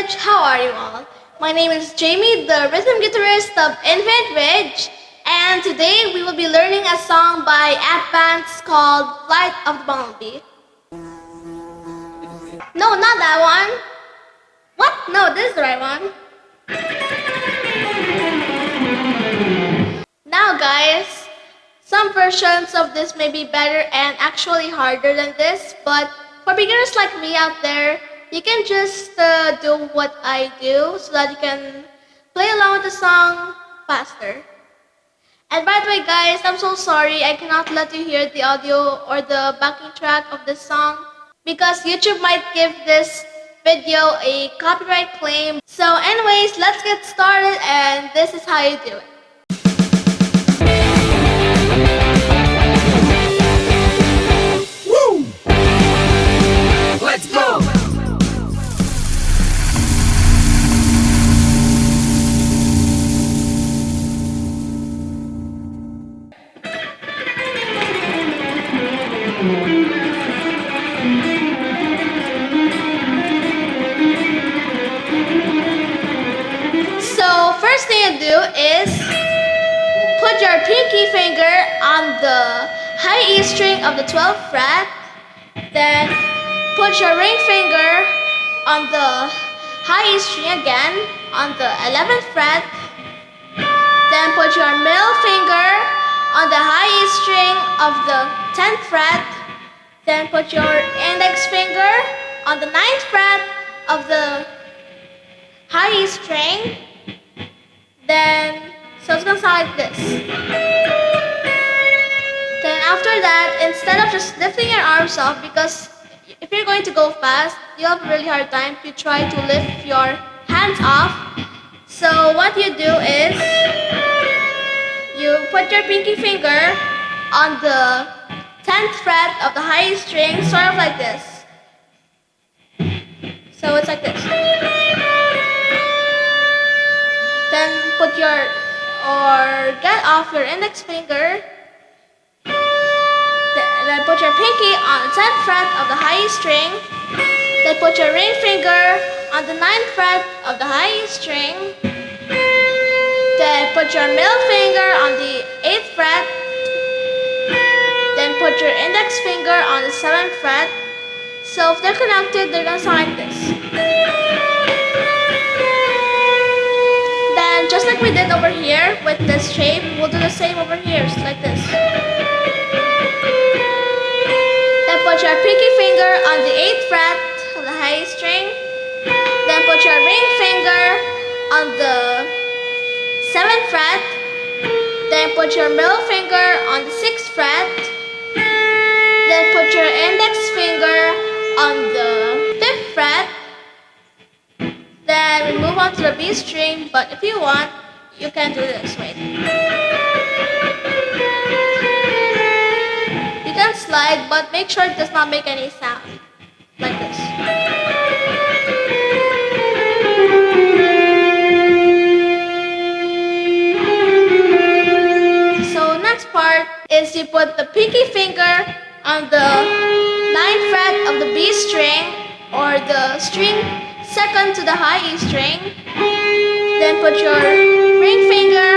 Ridge. How are you all? My name is Jamie, the rhythm guitarist of Infinite Ridge, and today we will be learning a song by Advance called Flight of the Bumblebee. No, not that one. What? No, this is the right one. Now guys, some versions of this may be better and actually harder than this, but for beginners like me out there, you can just do what I do so that you can play along with the song faster. And by the way guys, I'm so sorry I cannot let you hear the audio or the backing track of this song because YouTube might give this video a copyright claim. So anyways, let's get started, and this is how you do it. Woo! Let's go! So first thing you do is put your pinky finger on the high E string of the 12th fret, then put your ring finger on the high E string again on the 11th fret, then put your middle finger on the high E string of the 10th fret, then put your index finger on the 9th fret of the high E string. Then, so it's gonna sound like this. Then after that, instead of just lifting your arms off, because if you're going to go fast, you'll have a really hard time if you try to lift your hands off. So what you do is, you put your pinky finger on the 10th fret of the high E string, sort of like this. So it's like this. Then put your, or get off your index finger. Then put your pinky on the 10th fret of the high E string. Then put your ring finger on the 9th fret of the high E string. Then put your middle finger on the 8th fret. Then put your index finger on the 7th fret. So if they're connected, they're gonna sound like this. Then just like we did over here with this shape, we'll do the same over here, just like this. Then put your pinky finger on the 8th fret of the high E string. Then put your ring finger on the 7th fret. Then put your middle finger on the 6th fret. Then put your index finger on the 5th fret. Then we move on to the B string, but if you want, you can do this. Wait. You can slide, but make sure it does not make any sound. Like this. So next part is you put the pinky finger on the 9th fret of the B string, or the string second to the high E string. Then put your ring finger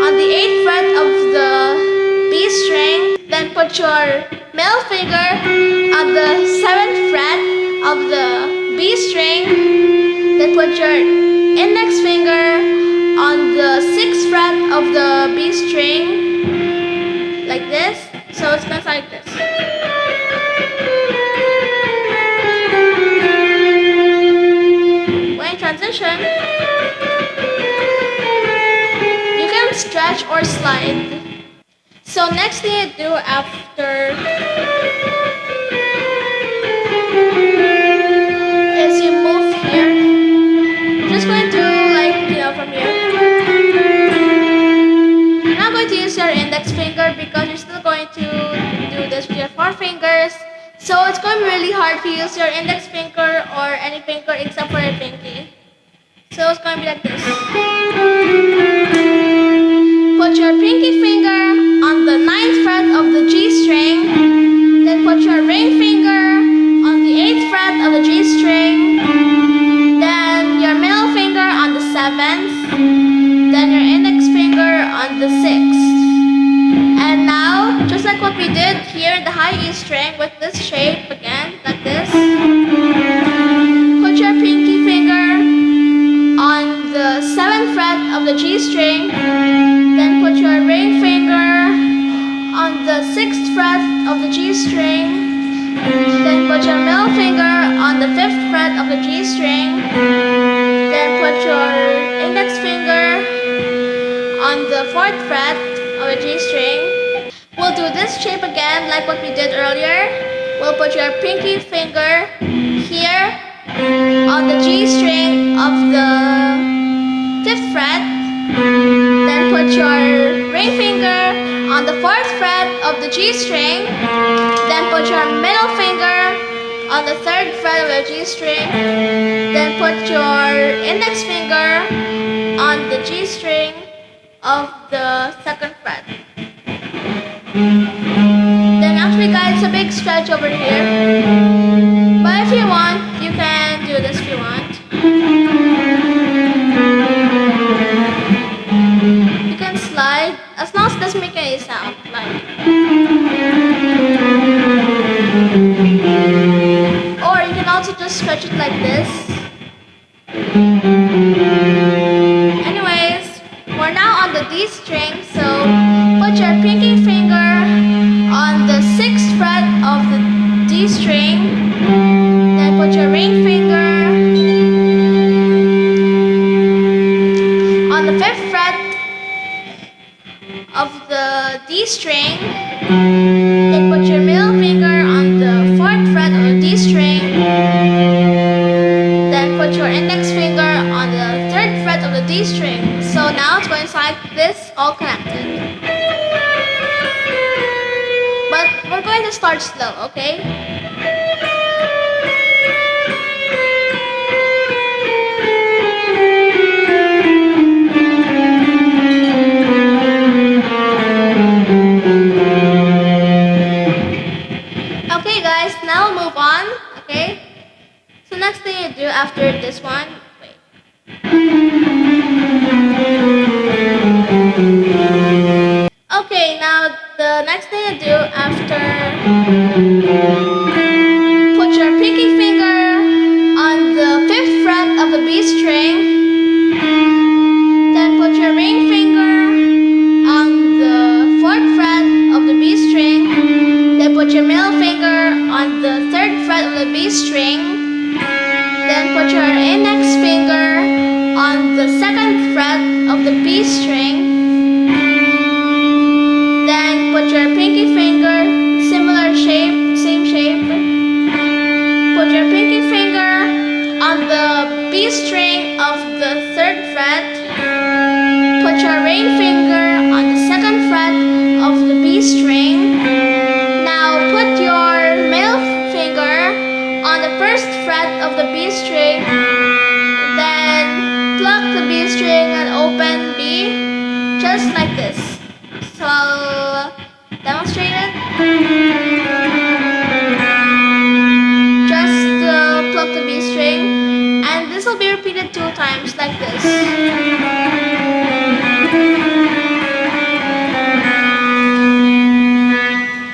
on the 8th fret of the B string. Then put your middle finger on the 7th fret of the B string. Then put your index finger on the 6th fret of the B string. Like this. So it's gonna sound like this. Transition, you can stretch or slide. So next thing you do after is you move here. You're just going to from here. You're not going to use your index finger because you're still going to do this with your 4 fingers. So it's going to be really hard to use your index finger or any finger except for your pinky. So it's going to be like this. Put your pinky finger on the 9th fret of the G string. Then put your ring finger on the 8th fret of the G string. Then your fret of the G string. Then put your index finger on the 4th fret of the G string. We'll do this shape again like what we did earlier. We'll put your pinky finger here on the G string of the 5th fret. Then put your ring finger on the 4th fret of the G string. Then put your middle finger on the 3rd fret of the G string. Then put your index finger on the G string of the 2nd fret. Then actually guys, it's a big stretch over here. But if you want, you can do this if you want. You can slide as long as it doesn't make any sound. Or you can also just stretch it like this. Anyways, we're now on the D string, so put your pinky finger on the 6th fret of the D string. Then put your ring finger on the 5th fret of the D string. Then put your middle finger on the 4th fret of the D string. Then put your index finger on the 3rd fret of the D string. So now it's going to sound like this, all connected. But we're going to start slow, okay? Okay guys, now we'll move on, okay? So next thing you do after this one, wait. Okay, now the next thing you do after, put your pinky finger on the 5th fret of the B string. Then put your ring finger on the 4th fret of the B string. Then put your middle finger on the 3rd fret of the B string. Then put your index finger on the 2nd fret of the B string. Then put your pinky finger, similar shape, same shape. Put your pinky finger on the B string of the 3rd fret. Put your ring finger on the 2nd fret of the B string. Now put your middle finger on the 1st fret of the B string. Then pluck the B string and open B, just like this. So I'll demonstrate it. Just pluck the B string, and this will be repeated 2 times like this.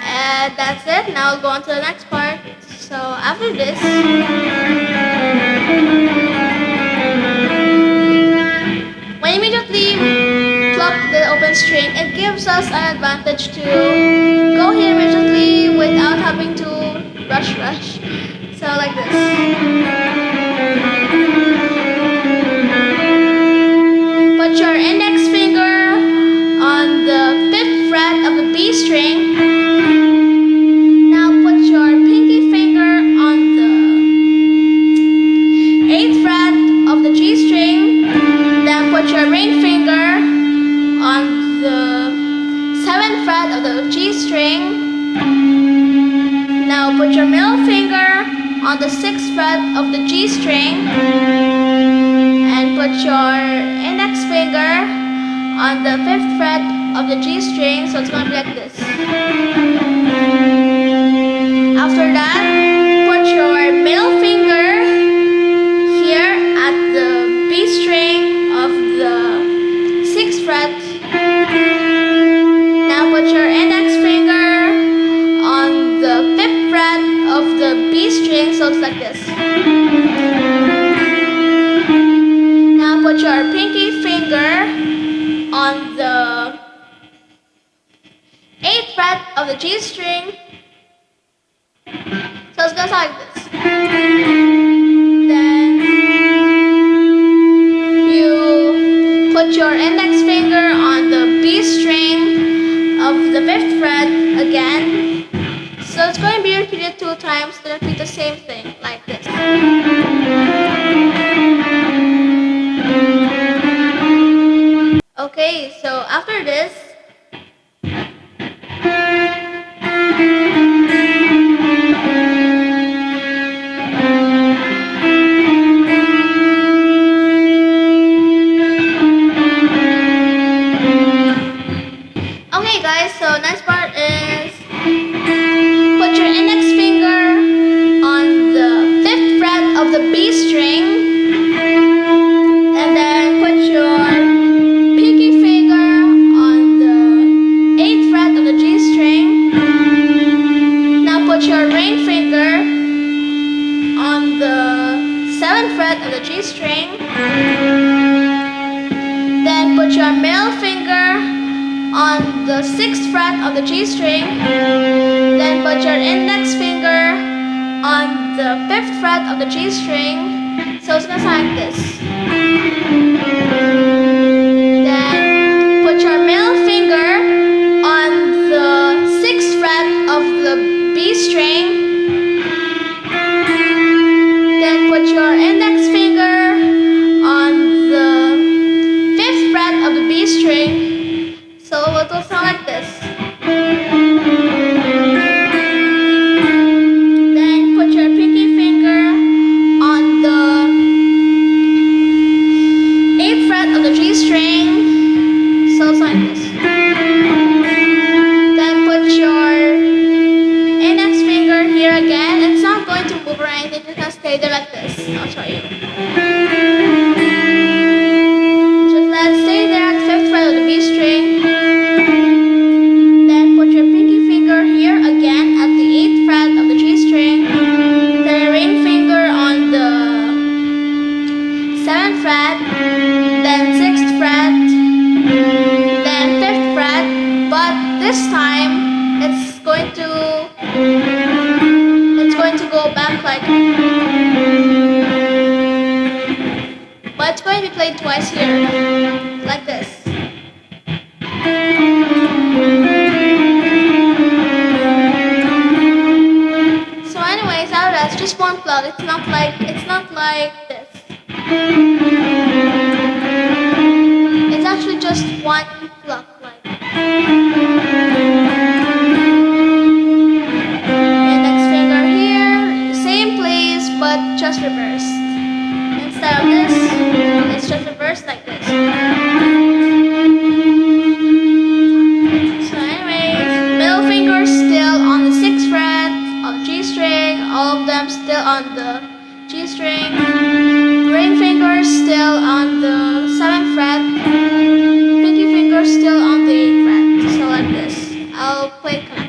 And that's it. Now I'll go on to the next part. So after this, when you immediately pluck the open string, it gives us an advantage to go here immediately without having to rush. So like this. Put your index finger on the 5th fret of the B string. Now put your pinky finger on the 8th fret of the G string. Then put your ring finger on the 7th fret of the G string. Now put your middle finger on the 6th fret of the G string. And put your index finger on the 5th fret of the G string. So it's going to be like this. After that, put your middle finger here at the B string of the 6th fret. Now put your index finger on the 5th fret of the B string, so it's like this. Now put your pinky finger on the 8th fret of the G string. So it's gonna sound like this. put your index finger on the B string of the 5th fret again. So it's going to be repeated 2 times to repeat the same thing like this. Okay, so after this, okay guys, so next part is put your index finger on the 5th fret of the B string, and then put your pinky finger on the 8th fret of the G string. Now put your ring finger on the 7th fret of the G string. Then put your middle finger on the 6th fret of the G string. Then put your index finger on the 5th fret of the G string. So it's gonna sound like this. Then put your middle finger on the 6th fret of the B string. Then put your index finger on the 5th fret of the B string. So it will sound like this. Then put your pinky finger on the 8th fret of the G string. So it's like this. Then put your index finger here again. It's not going to move or anything, it's gonna stay there like this. I'll show you. Just let it stay there at the 5th fret of the B string. This time it's going to go back like, but it's going to be played twice here, like this. So anyways, out of that, it's just one pluck. It's not like this. It's actually just one pluck, like. Just reversed. Instead of this, it's just reversed like this. So anyways, middle finger still on the 6th fret of G string, all of them still on the G string. Ring finger still on the 7th fret. Pinky finger still on the 8th fret. So like this. I'll play it connected.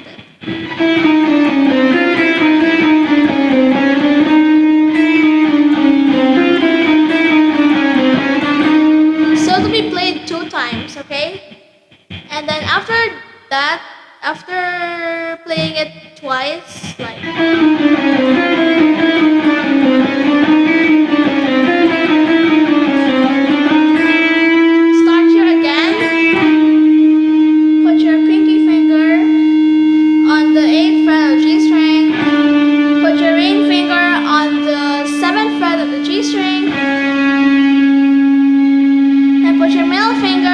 Okay, and then after that, after playing it twice, like start here again, put your pinky finger on the 8th fret of the G string, put your ring finger on the 7th fret of the G string, then put your middle finger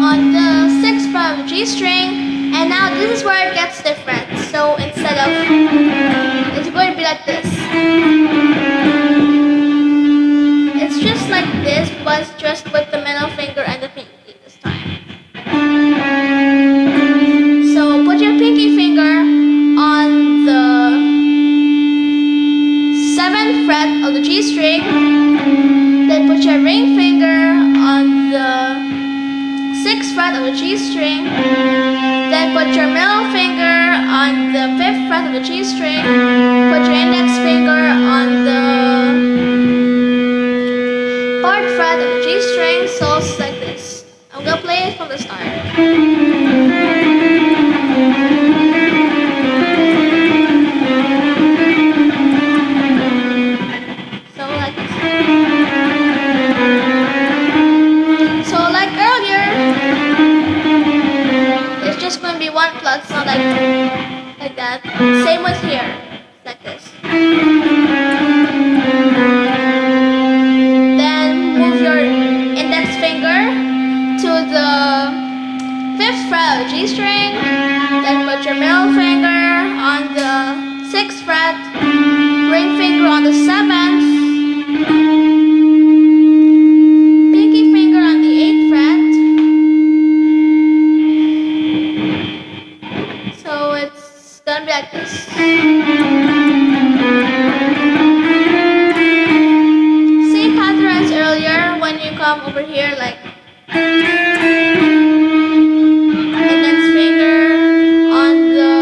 on the 6th fret of the G string, and now this is where it gets different. So instead of, it's going to be like this. It's just like this, but it's just with the middle finger and the pinky this time. So put your pinky finger on the 7th fret of the G string, then put your ring finger on the 6th fret of the G string, then put your middle finger on the 5th fret of the G string, put your index finger on the 4th fret of the G string, so it's like this. I'm gonna play it from the start. So like this. on pluck sound like that. Same with here, like this. Then move your index finger to the 5th fret of the G string. Then put your middle finger on the 6th fret, ring finger on the 7th, pinky finger on the 8th fret. So it's gonna be like this. Same pattern as earlier when you come over here, like index finger on the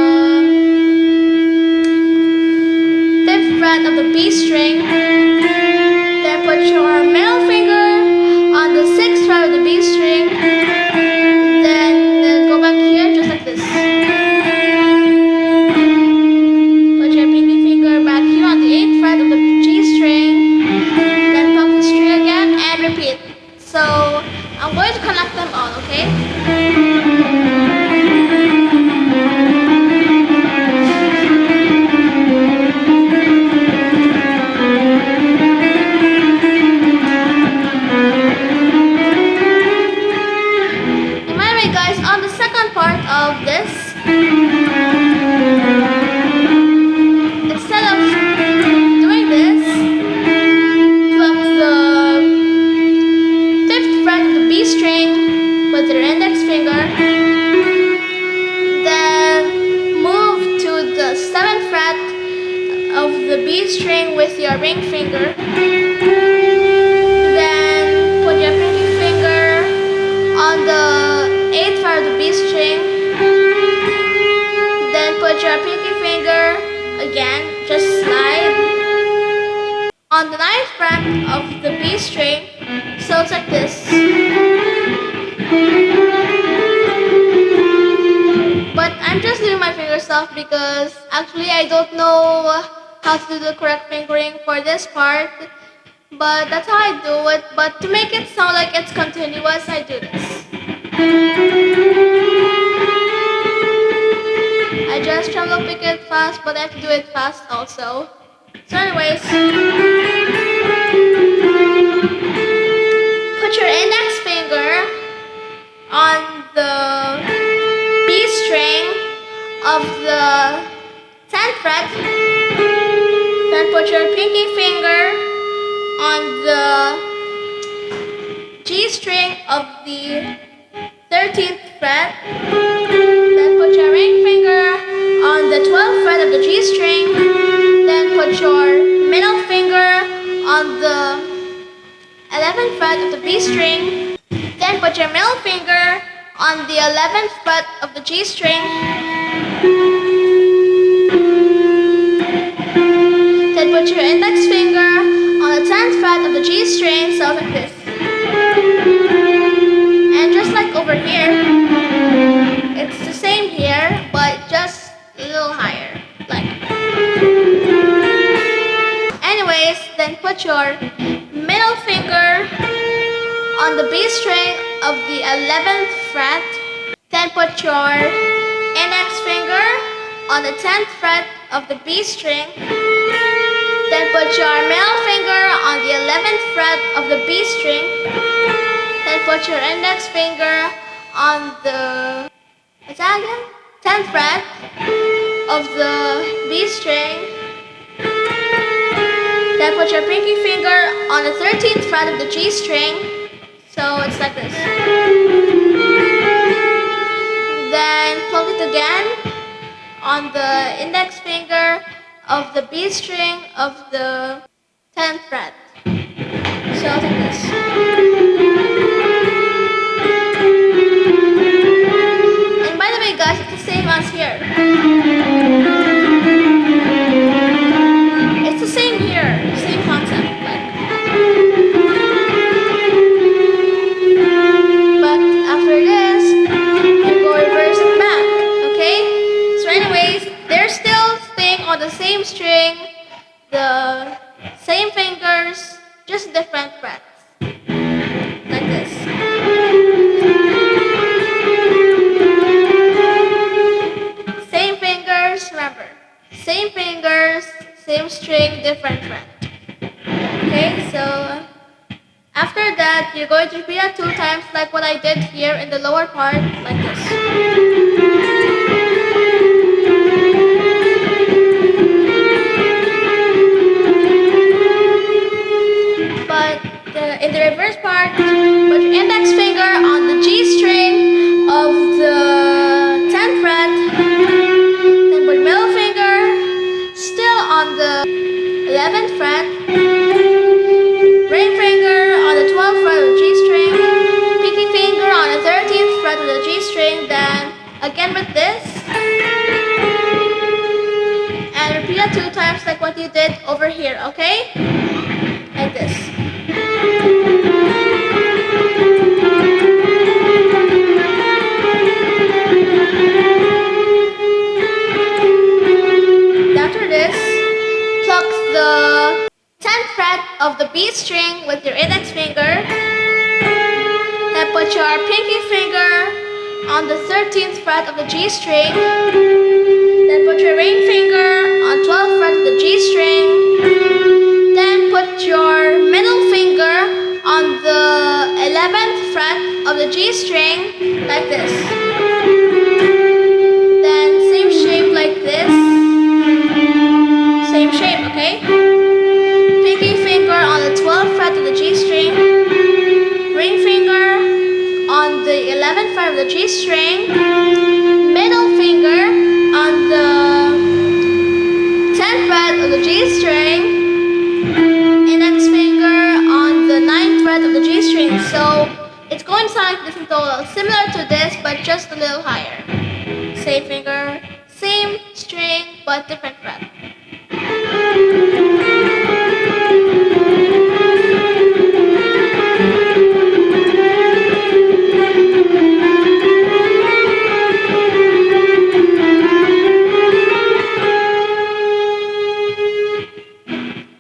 5th fret of the B string. Then put your middle finger on the 6th fret of the B string. Then go back here just like this. Put your pinky finger back here on the 8th fret of the G string. Then pop the string again and repeat. So I'm going to connect them all, okay? And by the way, guys, on the second part of this, instead of doing this, pluck the 5th fret of the B string with your index finger, then move to the 7th fret of the B string with your ring finger, then put your pinky finger on the 8th fret of the B string, then put your pinky finger again, just slide on the 9th fret of the B string. So it's like this. But I'm just doing my finger stuff because actually I don't know how to do the correct fingering for this part. But that's how I do it. But to make it sound like it's continuous, I do this. I just try to pick it fast, but I have to do it fast also. So anyways, put your index finger on the B string of the 10th fret. Then put your pinky finger on the G string of the 13th fret. Then put your ring finger on the 12th fret of the G string. Then put your middle finger on the 11th fret of the B string. Then put your middle finger on the 11th fret of the G string. Then put your index finger on the 10th fret of the G string, so like this. And just like over here, it's the same here, but just a little higher. Like. Anyways, then put your middle finger on the B string of the 11th fret. Then put your index finger on the 10th fret of the B string. Then put your middle finger on the 11th fret of the B string. Then put your index finger on the, what's that again? 10th fret of the B string. Then put your pinky finger on the 13th fret of the G string. So it's like this. Then pluck it again on the index finger of the B string of the 10th fret. So it's like this. And by the way, guys, it's the same as here. It's the same here, same concept. But after this, you go reverse it back. Okay? So anyways, they're still staying on the same string, the same fingers, just different frets. Like this. fingers, same string, different fret. Okay, so after that, you're going to repeat it 2 times like what I did here in the lower part, like this. But in the reverse part, put your index finger on the G string of the 10th fret, then put middle finger still on the 11th fret, ring finger on the 12th fret of the G string, pinky finger on the 13th fret of the G string, then again with this, and repeat it 2 times like what you did over here, okay? Like this. After this, pluck the 10th fret of the B string with your index finger. Then put your pinky finger on the 13th fret of the G string. Then put your ring finger on 12th fret of the G string. Then put your middle finger on the 11th fret of the G string, like this. Then same shape like this. Same shape, okay? Pinky finger on the 12th fret of the G string. Ring finger on the 11th fret of the G string. Middle finger on the 10th fret of the G string. Index finger on the 9th fret of the G string. So it's going to sound like this in total, similar to this but just a little higher. Same finger, same string but different fret.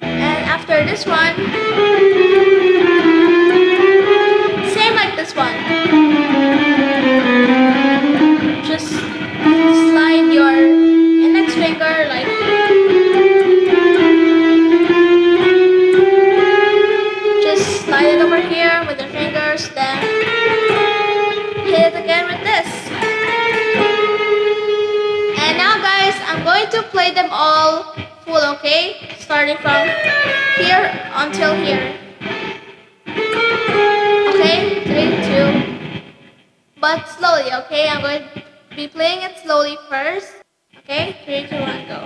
And after this one, same like this one. Just slide your index finger like slide it over here with your fingers, then hit it again with this. And now guys, I'm going to play them all full, okay? Starting from here until here. Okay, 3, 2. But slowly, okay? I'm going to be playing it slowly first. Okay, 3, 2, 1, go.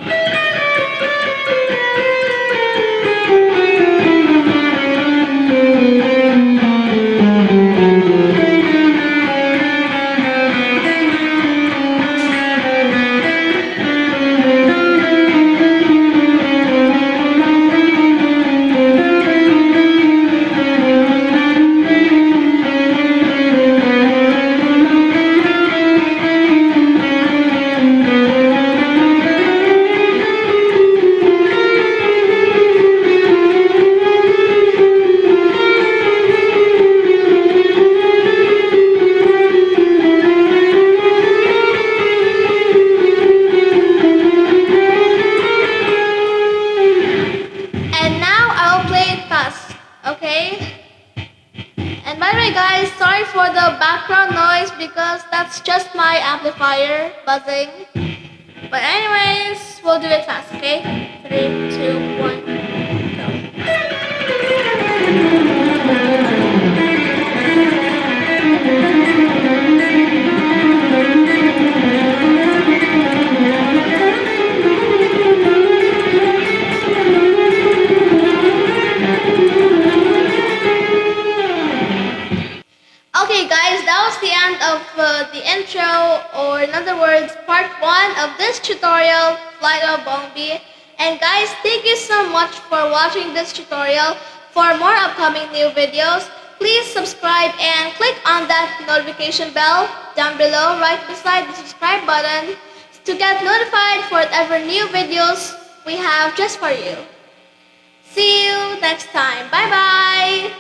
Sorry for the background noise because that's just my amplifier buzzing. But anyways, we'll do it fast, okay? 3, 2, 1, Okay guys, that was the end of the intro, or in other words, part 1 of this tutorial, Flight of Bumblebee. And guys, thank you so much for watching this tutorial. For more upcoming new videos, please subscribe and click on that notification bell down below right beside the subscribe button to get notified for whatever new videos we have just for you. See you next time. Bye bye!